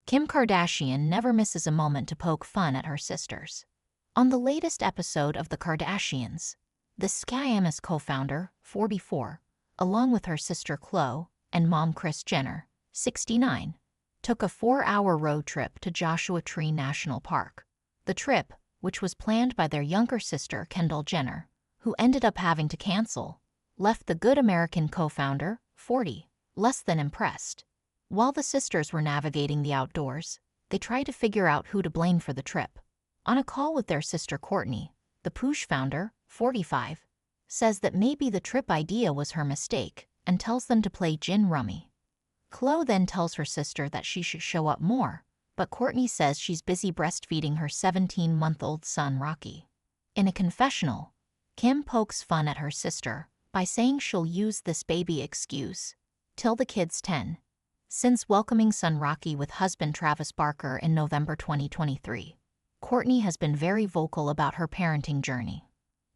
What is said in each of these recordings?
Kim Kardashian never misses a moment to poke fun at her sisters. On the latest episode of The Kardashians, the Skyam's co-founder, 44, along with her sister Khloe and mom Kris Jenner, 69, took a 4-hour road trip to Joshua Tree National Park. The trip, which was planned by their younger sister Kendall Jenner, who ended up having to cancel, left the Good American co-founder, 40, less than impressed. While the sisters were navigating the outdoors, they tried to figure out who to blame for the trip. On a call with their sister Kourtney, the Poosh founder, 45, says that maybe the trip idea was her mistake and tells them to play gin rummy. Khloe then tells her sister that she should show up more, but Kourtney says she's busy breastfeeding her 17-month-old son Rocky. In a confessional, Kim pokes fun at her sister by saying she'll use this baby excuse till the kid's 10. Since welcoming son Rocky with husband Travis Barker in November 2023, Kourtney has been very vocal about her parenting journey.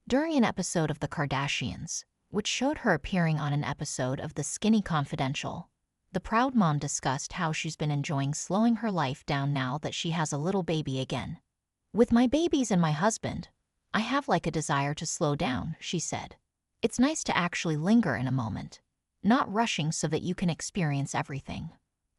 During an episode of The Kardashians, which showed her appearing on an episode of The Skinny Confidential, the proud mom discussed how she's been enjoying slowing her life down now that she has a little baby again. "With my babies and my husband, I have like a desire to slow down," she said. "It's nice to actually linger in a moment, not rushing so that you can experience everything.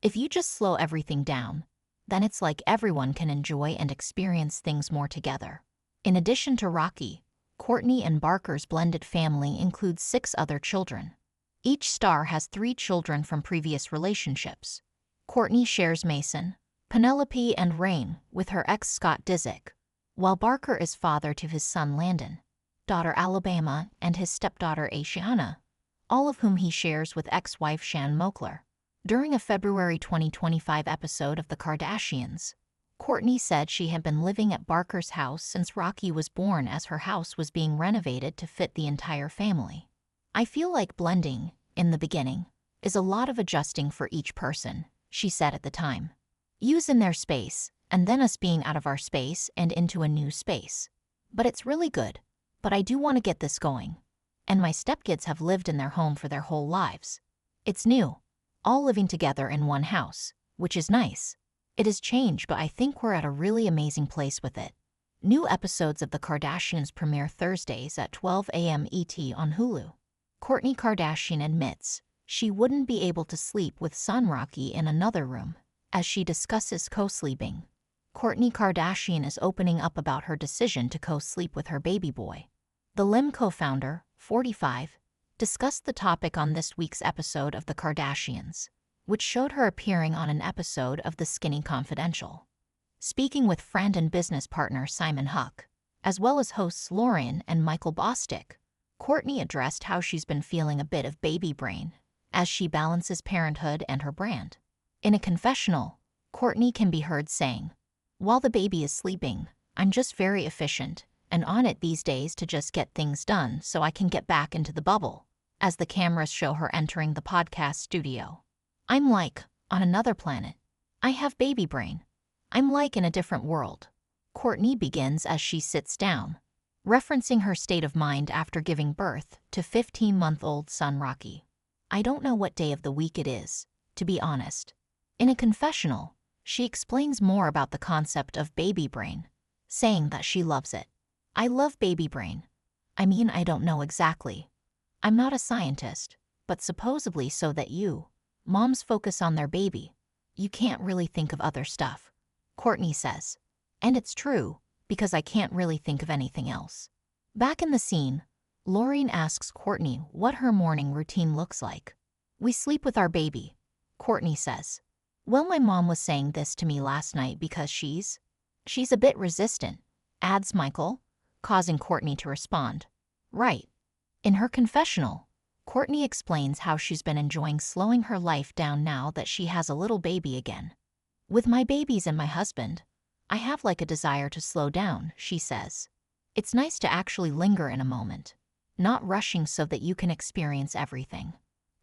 If you just slow everything down, then it's like everyone can enjoy and experience things more together." In addition to Rocky, Kourtney and Barker's blended family includes 6 other children. Each star has 3 children from previous relationships. Kourtney shares Mason, Penelope, and Rain with her ex Scott Disick, while Barker is father to his son Landon, daughter Alabama, and his stepdaughter Ashiana, all of whom he shares with ex-wife Shan Mokler. During a February 2025 episode of The Kardashians, Kourtney said she had been living at Barker's house since Rocky was born as her house was being renovated to fit the entire family. "I feel like blending, in the beginning, is a lot of adjusting for each person," she said at the time. "Use in their space, and then us being out of our space and into a new space. But it's really good. But I do want to get this going. And my stepkids have lived in their home for their whole lives. It's new, all living together in one house, which is nice. It has changed, but I think we're at a really amazing place with it." New episodes of The Kardashians premiere Thursdays at 12 a.m. ET on Hulu. Kourtney Kardashian admits she wouldn't be able to sleep with son Rocky in another room, as she discusses co-sleeping. Kourtney Kardashian is opening up about her decision to co-sleep with her baby boy. The Lim co-founder, 45, discussed the topic on this week's episode of The Kardashians, which showed her appearing on an episode of The Skinny Confidential. Speaking with friend and business partner Simon Huck, as well as hosts Lauren and Michael Bosstick, Kourtney addressed how she's been feeling a bit of baby brain as she balances parenthood and her brand. In a confessional, Kourtney can be heard saying, "While the baby is sleeping, I'm just very efficient and on it these days to just get things done so I can get back into the bubble," as the cameras show her entering the podcast studio. "I'm like on another planet. I have baby brain. I'm like in a different world." Kourtney begins as she sits down, referencing her state of mind after giving birth to 15-month-old son Rocky. "I don't know what day of the week it is, to be honest." In a confessional, she explains more about the concept of baby brain, saying that she loves it. "I love baby brain. I mean, I don't know exactly. I'm not a scientist, but supposedly so that moms focus on their baby. You can't really think of other stuff," Kourtney says. "And it's true, because I can't really think of anything else." Back in the scene, Lauren asks Kourtney what her morning routine looks like. "We sleep with our baby," Kourtney says. "Well, my mom was saying this to me last night because she's a bit resistant," adds Michael, causing Kourtney to respond, "Right." In her confessional, Kourtney explains how she's been enjoying slowing her life down now that she has a little baby again. "With my babies and my husband, I have like a desire to slow down," she says. "It's nice to actually linger in a moment, not rushing so that you can experience everything.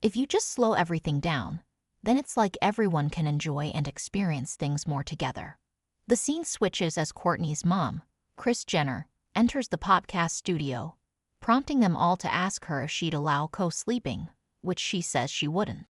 If you just slow everything down, then it's like everyone can enjoy and experience things more together." The scene switches as Kourtney's mom, Kris Jenner, enters the podcast studio, prompting them all to ask her if she'd allow co-sleeping, which she says she wouldn't.